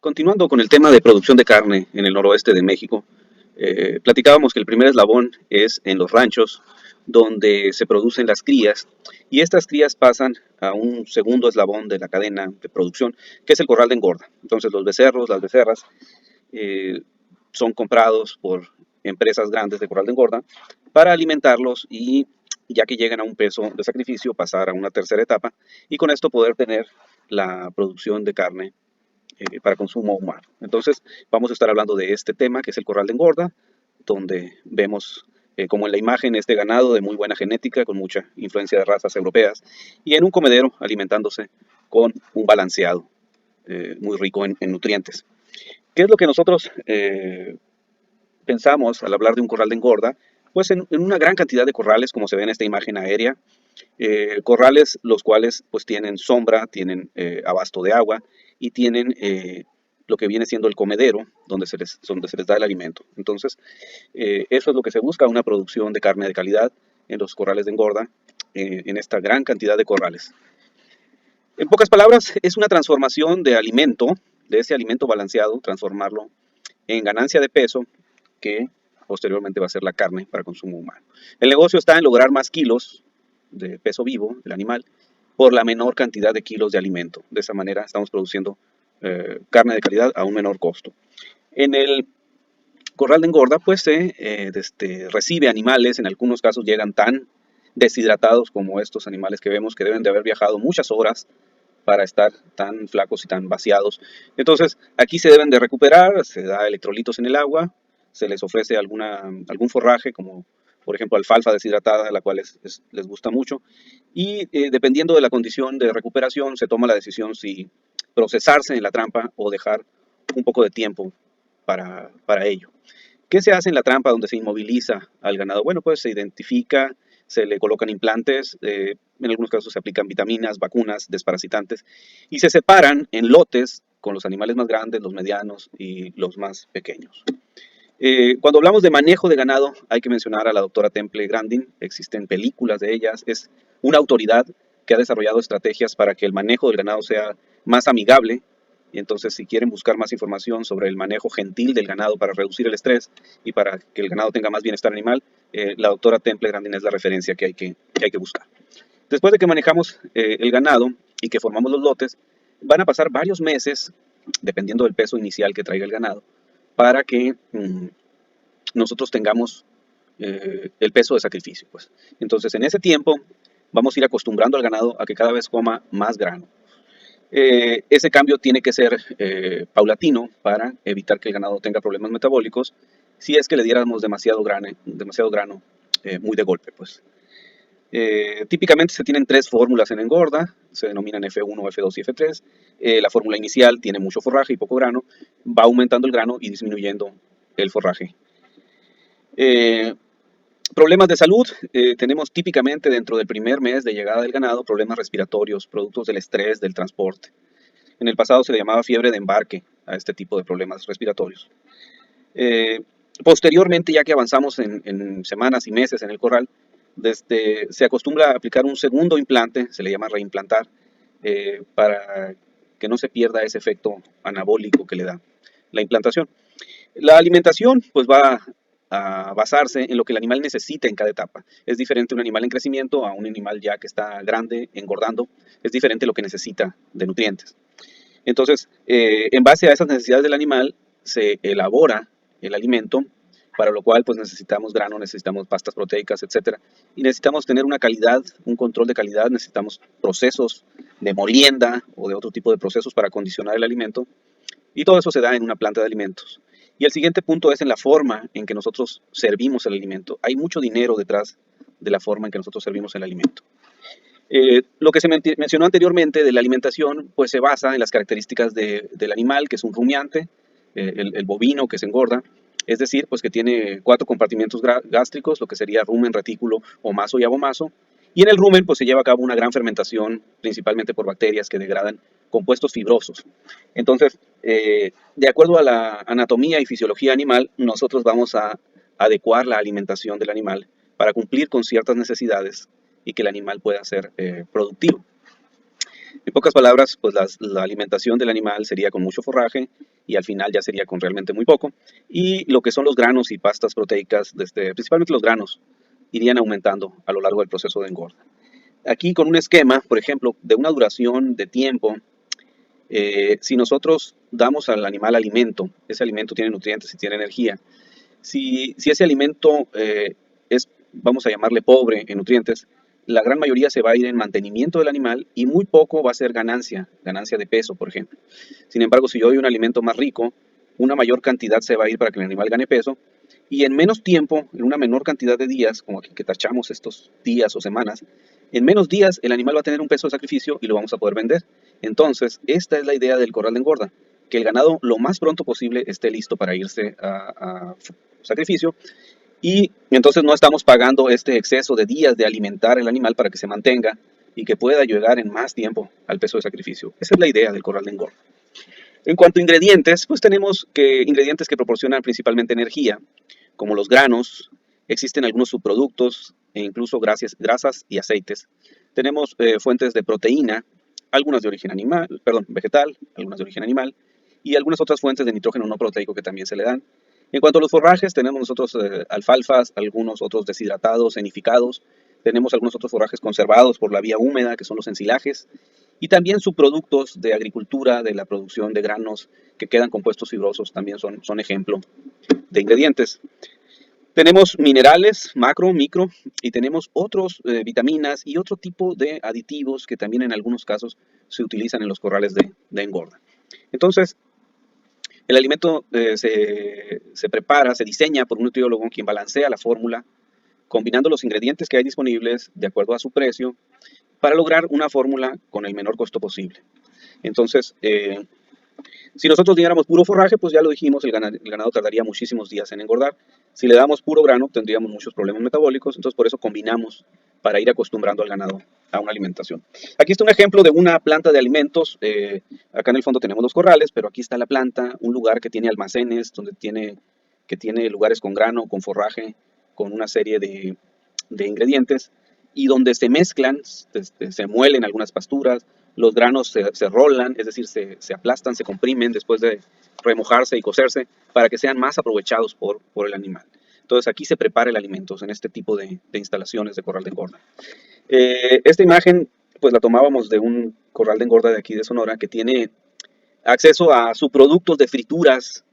Continuando con el tema de producción de carne en el noroeste de México, platicábamos que el primer eslabón es en los ranchos, donde se producen las crías, y estas crías pasan a un segundo eslabón de la cadena de producción, que es el corral de engorda. Entonces los becerros, las becerras, eh, son comprados por empresas grandes de corral de engorda para alimentarlos y ya que llegan a un peso de sacrificio, pasar a una tercera etapa y con esto poder tener la producción de carne para consumo humano. Entonces, vamos a estar hablando de este tema, que es el corral de engorda, donde vemos, como en la imagen, este ganado de muy buena genética, con mucha influencia de razas europeas, y en un comedero alimentándose con un balanceado muy rico en nutrientes. ¿Qué es lo que nosotros pensamos al hablar de un corral de engorda? Pues en una gran cantidad de corrales, como se ve en esta imagen aérea, corrales los cuales pues tienen sombra, tienen abasto de agua y tienen lo que viene siendo el comedero donde se les da el alimento. Entonces, eso es lo que se busca, una producción de carne de calidad en los corrales de engorda, en esta gran cantidad de corrales. En pocas palabras, es una transformación de alimento, de ese alimento balanceado, transformarlo en ganancia de peso que posteriormente va a ser la carne para consumo humano. El negocio está en lograr más kilos de peso vivo del animal por la menor cantidad de kilos de alimento. De esa manera estamos produciendo carne de calidad a un menor costo. En el corral de engorda pues se recibe animales, en algunos casos llegan tan deshidratados como estos animales que vemos que deben de haber viajado muchas horas para estar tan flacos y tan vaciados. Entonces, aquí se deben de recuperar, se da electrolitos en el agua, se les ofrece algún forraje, como por ejemplo alfalfa deshidratada, la cual les gusta mucho, y dependiendo de la condición de recuperación, se toma la decisión si procesarse en la trampa o dejar un poco de tiempo para ello. ¿Qué se hace en la trampa donde se inmoviliza al ganado? Bueno, pues se identifica, se le colocan implantes, en algunos casos se aplican vitaminas, vacunas, desparasitantes, y se separan en lotes con los animales más grandes, los medianos y los más pequeños. Cuando hablamos de manejo de ganado, hay que mencionar a la doctora Temple Grandin, existen películas de ellas, es una autoridad que ha desarrollado estrategias para que el manejo del ganado sea más amigable. Y entonces, si quieren buscar más información sobre el manejo gentil del ganado para reducir el estrés y para que el ganado tenga más bienestar animal, la doctora Temple Grandin es la referencia que hay que buscar. Después de que manejamos el ganado y que formamos los lotes, van a pasar varios meses, dependiendo del peso inicial que traiga el ganado, para que nosotros tengamos el peso de sacrificio. Pues. Entonces, en ese tiempo, vamos a ir acostumbrando al ganado a que cada vez coma más grano. Ese cambio tiene que ser paulatino para evitar que el ganado tenga problemas metabólicos si es que le diéramos demasiado grano muy de golpe. Pues. Típicamente se tienen tres fórmulas en engorda, se denominan F1, F2 y F3. La fórmula inicial tiene mucho forraje y poco grano, va aumentando el grano y disminuyendo el forraje. Problemas de salud, tenemos típicamente dentro del primer mes de llegada del ganado problemas respiratorios, productos del estrés, del transporte. En el pasado se le llamaba fiebre de embarque a este tipo de problemas respiratorios. Posteriormente, ya que avanzamos en semanas y meses en el corral, se acostumbra a aplicar un segundo implante, se le llama reimplantar, para que no se pierda ese efecto anabólico que le da la implantación. La alimentación pues va a basarse en lo que el animal necesita en cada etapa. Es diferente un animal en crecimiento a un animal ya que está grande, engordando. Es diferente lo que necesita de nutrientes. Entonces, en base a esas necesidades del animal, se elabora el alimento, para lo cual pues necesitamos grano, necesitamos pastas proteicas, etcétera. Y necesitamos tener una calidad, un control de calidad, necesitamos procesos de molienda o de otro tipo de procesos para condicionar el alimento. Y todo eso se da en una planta de alimentos. Y el siguiente punto es en la forma en que nosotros servimos el alimento. Hay mucho dinero detrás de la forma en que nosotros servimos el alimento. Lo que se mencionó anteriormente de la alimentación, pues se basa en las características del animal, que es un rumiante, el bovino que se engorda, es decir, pues que tiene 4 compartimentos gástricos, lo que sería rumen, retículo, omaso y abomaso. Y en el rumen pues se lleva a cabo una gran fermentación, principalmente por bacterias que degradan compuestos fibrosos. Entonces, de acuerdo a la anatomía y fisiología animal, nosotros vamos a adecuar la alimentación del animal para cumplir con ciertas necesidades y que el animal pueda ser productivo. En pocas palabras, pues la alimentación del animal sería con mucho forraje y al final ya sería con realmente muy poco. Y lo que son los granos y pastas proteicas, principalmente los granos, irían aumentando a lo largo del proceso de engorda. Aquí con un esquema, por ejemplo, de una duración de tiempo, si nosotros damos al animal alimento, ese alimento tiene nutrientes y tiene energía. Si ese alimento es, vamos a llamarle pobre en nutrientes, la gran mayoría se va a ir en mantenimiento del animal y muy poco va a ser ganancia de peso, por ejemplo. Sin embargo, si yo doy un alimento más rico, una mayor cantidad se va a ir para que el animal gane peso y en menos tiempo, en una menor cantidad de días, como aquí que tachamos estos días o semanas, en menos días el animal va a tener un peso de sacrificio y lo vamos a poder vender. Entonces, esta es la idea del corral de engorda, que el ganado lo más pronto posible esté listo para irse a sacrificio y entonces no estamos pagando este exceso de días de alimentar el animal para que se mantenga y que pueda llegar en más tiempo al peso de sacrificio. Esa es la idea del corral de engorda. En cuanto a ingredientes, pues tenemos ingredientes que proporcionan principalmente energía, como los granos, existen algunos subproductos e incluso grasas y aceites. Tenemos fuentes de proteína, algunas de origen vegetal, algunas de origen animal, y algunas otras fuentes de nitrógeno no proteico que también se le dan. En cuanto a los forrajes, tenemos nosotros alfalfas, algunos otros deshidratados, enificados, tenemos algunos otros forrajes conservados por la vía húmeda, que son los ensilajes, y también subproductos de agricultura, de la producción de granos que quedan compuestos fibrosos, también son ejemplo de ingredientes. Tenemos minerales, macro, micro, y tenemos otros vitaminas y otro tipo de aditivos que también en algunos casos se utilizan en los corrales de engorda. Entonces, el alimento se prepara, se diseña por un nutriólogo quien balancea la fórmula, combinando los ingredientes que hay disponibles de acuerdo a su precio, para lograr una fórmula con el menor costo posible. Entonces, si nosotros diéramos puro forraje, pues ya lo dijimos, el ganado tardaría muchísimos días en engordar. Si le damos puro grano, tendríamos muchos problemas metabólicos, entonces por eso combinamos para ir acostumbrando al ganado a una alimentación. Aquí está un ejemplo de una planta de alimentos. Acá en el fondo tenemos los corrales, pero aquí está la planta, un lugar que tiene almacenes, que tiene lugares con grano, con forraje, con una serie de ingredientes, y donde se mezclan, se muelen algunas pasturas, los granos se rolan, es decir, se aplastan, se comprimen después de remojarse y cocerse para que sean más aprovechados por el animal. Entonces aquí se prepara el alimento en este tipo de instalaciones de corral de engorda. Esta imagen pues la tomábamos de un corral de engorda de aquí de Sonora que tiene acceso a subproductos de frituras.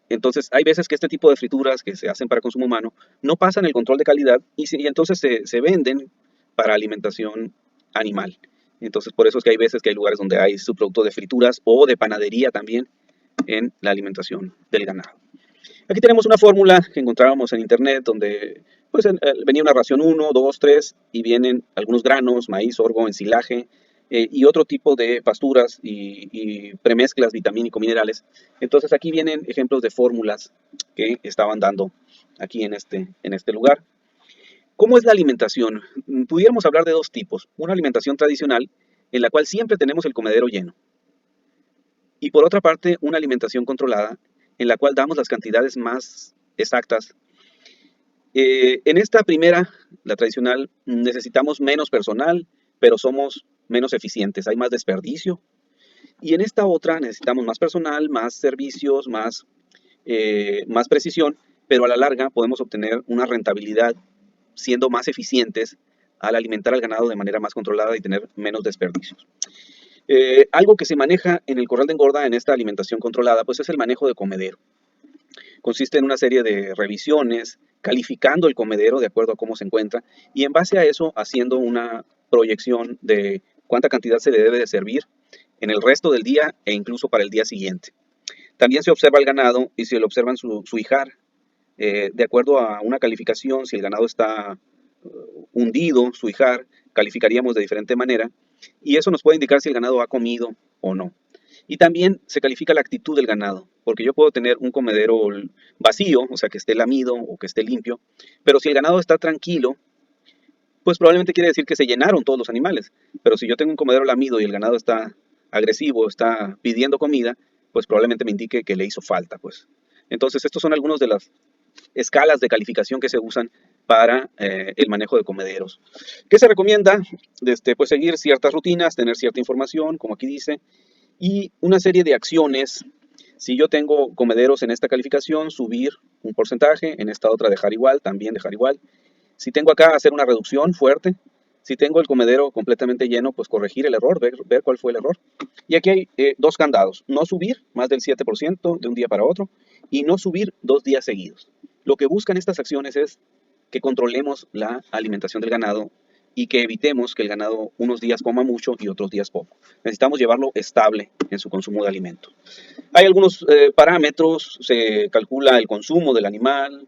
Entonces hay veces que este tipo de frituras que se hacen para consumo humano no pasan el control de calidad y entonces se venden para alimentación animal. Entonces por eso es que hay veces que hay lugares donde hay subproductos de frituras o de panadería también en la alimentación del ganado. Aquí tenemos una fórmula que encontrábamos en internet donde pues, venía una ración 1, 2, 3 y vienen algunos granos, maíz, sorgo, ensilaje y otro tipo de pasturas y premezclas vitamínico-minerales. Entonces aquí vienen ejemplos de fórmulas que estaban dando aquí en este lugar. ¿Cómo es la alimentación? Pudiéramos hablar de dos tipos. Una alimentación tradicional en la cual siempre tenemos el comedero lleno. Y por otra parte, una alimentación controlada en la cual damos las cantidades más exactas. En esta primera, la tradicional, necesitamos menos personal, pero somos menos eficientes, hay más desperdicio. Y en esta otra necesitamos más personal, más servicios, más precisión, pero a la larga podemos obtener una rentabilidad siendo más eficientes al alimentar al ganado de manera más controlada y tener menos desperdicios. Algo que se maneja en el corral de engorda en esta alimentación controlada, pues es el manejo de comedero. Consiste en una serie de revisiones, calificando el comedero de acuerdo a cómo se encuentra y en base a eso haciendo una proyección de cuánta cantidad se le debe de servir en el resto del día e incluso para el día siguiente. También se observa el ganado y se le observan su hijar, de acuerdo a una calificación. Si el ganado está hundido, su hijar, calificaríamos de diferente manera y eso nos puede indicar si el ganado ha comido o no. Y también se califica la actitud del ganado, porque yo puedo tener un comedero vacío, o sea, que esté lamido o que esté limpio, pero si el ganado está tranquilo, pues probablemente quiere decir que se llenaron todos los animales. Pero si yo tengo un comedero lamido y el ganado está agresivo, está pidiendo comida, pues probablemente me indique que le hizo falta, pues. Entonces, estos son algunos de las escalas de calificación que se usan para el manejo de comederos. ¿Qué se recomienda? Pues seguir ciertas rutinas, tener cierta información, como aquí dice, Y una serie de acciones, si yo tengo comederos en esta calificación, subir un porcentaje, en esta otra dejar igual, también dejar igual. Si tengo acá hacer una reducción fuerte, si tengo el comedero completamente lleno, pues corregir el error, ver cuál fue el error. Y aquí hay dos candados, no subir más del 7% de un día para otro y no subir 2 días seguidos. Lo que buscan estas acciones es que controlemos la alimentación del ganado y que evitemos que el ganado unos días coma mucho y otros días poco. Necesitamos llevarlo estable en su consumo de alimento. Hay algunos parámetros, se calcula el consumo del animal,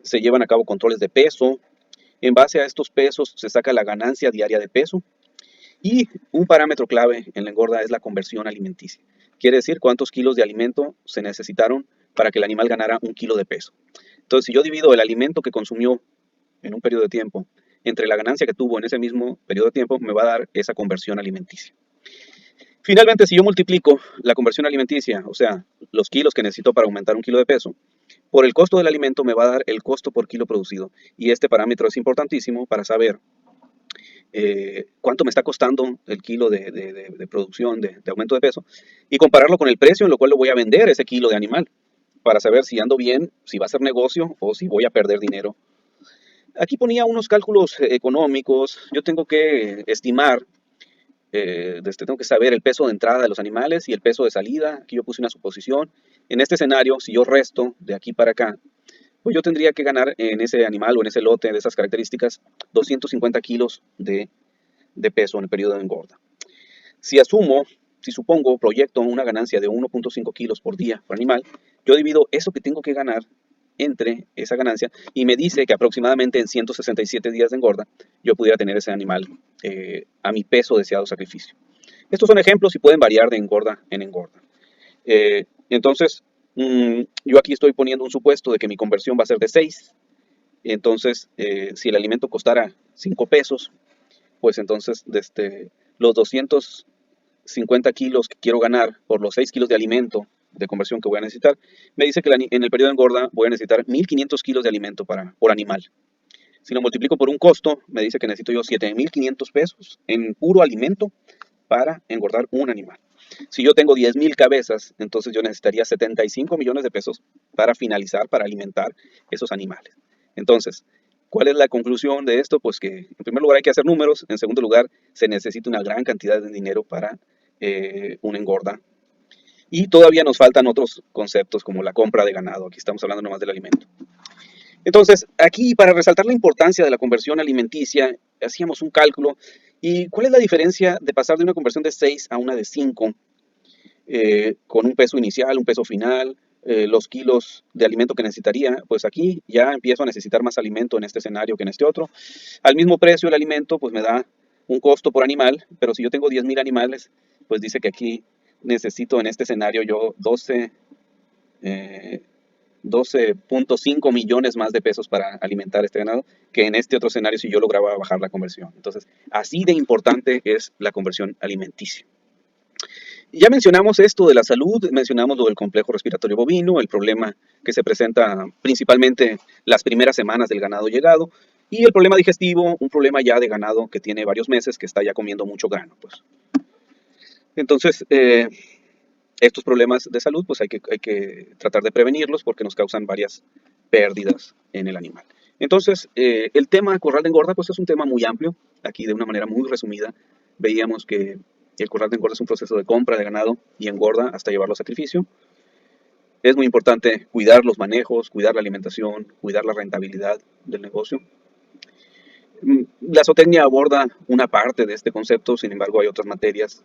se llevan a cabo controles de peso, en base a estos pesos se saca la ganancia diaria de peso y un parámetro clave en la engorda es la conversión alimenticia. Quiere decir cuántos kilos de alimento se necesitaron para que el animal ganara 1 kilo de peso. Entonces, si yo divido el alimento que consumió en un periodo de tiempo entre la ganancia que tuvo en ese mismo periodo de tiempo, me va a dar esa conversión alimenticia. Finalmente, si yo multiplico la conversión alimenticia, o sea, los kilos que necesito para aumentar 1 kilo de peso, por el costo del alimento me va a dar el costo por kilo producido. Y este parámetro es importantísimo para saber cuánto me está costando el kilo de producción, de aumento de peso, y compararlo con el precio en lo cual lo voy a vender ese kilo de animal, para saber si ando bien, si va a ser negocio o si voy a perder dinero. Aquí ponía unos cálculos económicos. Yo tengo que estimar, tengo que saber el peso de entrada de los animales y el peso de salida. Aquí yo puse una suposición. En este escenario, si yo resto de aquí para acá, pues yo tendría que ganar en ese animal o en ese lote de esas características 250 kilos de peso en el periodo de engorda. Si asumo, si supongo, proyecto una ganancia de 1.5 kilos por día por animal, yo divido eso que tengo que ganar entre esa ganancia y me dice que aproximadamente en 167 días de engorda yo pudiera tener ese animal a mi peso deseado sacrificio. Estos son ejemplos y pueden variar de engorda en engorda. Entonces, yo aquí estoy poniendo un supuesto de que mi conversión va a ser de 6. Entonces, si el alimento costara 5 pesos, pues entonces los 250 kilos que quiero ganar por los 6 kilos de alimento de conversión que voy a necesitar, me dice que en el periodo de engorda voy a necesitar 1.500 kilos de alimento por animal. Si lo multiplico por un costo, me dice que necesito yo 7.500 pesos en puro alimento para engordar un animal. Si yo tengo 10.000 cabezas, entonces yo necesitaría 75 millones de pesos para finalizar, para alimentar esos animales. Entonces, ¿cuál es la conclusión de esto? Pues que en primer lugar hay que hacer números, en segundo lugar se necesita una gran cantidad de dinero para una engorda. Y todavía nos faltan otros conceptos como la compra de ganado. Aquí estamos hablando nomás del alimento. Entonces, aquí para resaltar la importancia de la conversión alimenticia, hacíamos un cálculo. ¿Y cuál es la diferencia de pasar de una conversión de 6 a una de 5? Con un peso inicial, un peso final, los kilos de alimento que necesitaría, pues aquí ya empiezo a necesitar más alimento en este escenario que en este otro. Al mismo precio el alimento pues me da un costo por animal, pero si yo tengo 10.000 animales, pues dice que aquí necesito en este escenario yo 12.5 millones más de pesos para alimentar este ganado que en este otro escenario si yo lograba bajar la conversión. Entonces, así de importante es la conversión alimenticia. Ya mencionamos esto de la salud, mencionamos lo del complejo respiratorio bovino, el problema que se presenta principalmente las primeras semanas del ganado llegado, y el problema digestivo, un problema ya de ganado que tiene varios meses, que está ya comiendo mucho grano. Pues. Entonces, estos problemas de salud, pues hay que tratar de prevenirlos porque nos causan varias pérdidas en el animal. Entonces, el tema corral de engorda, pues es un tema muy amplio. Aquí de una manera muy resumida veíamos que el corral de engorda es un proceso de compra de ganado y engorda hasta llevarlo a sacrificio. Es muy importante cuidar los manejos, cuidar la alimentación, cuidar la rentabilidad del negocio. La zootecnia aborda una parte de este concepto, sin embargo hay otras materias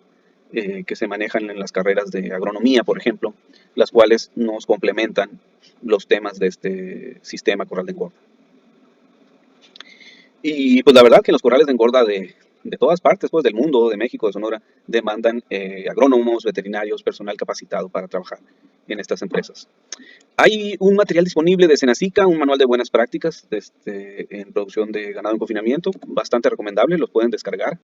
que se manejan en las carreras de agronomía, por ejemplo, las cuales nos complementan los temas de este sistema corral de engorda. Y pues la verdad que los corrales de engorda de todas partes pues, del mundo, de México, de Sonora, demandan agrónomos, veterinarios, personal capacitado para trabajar en estas empresas. Hay un material disponible de Senacica, un manual de buenas prácticas en producción de ganado en confinamiento, bastante recomendable, los pueden descargar.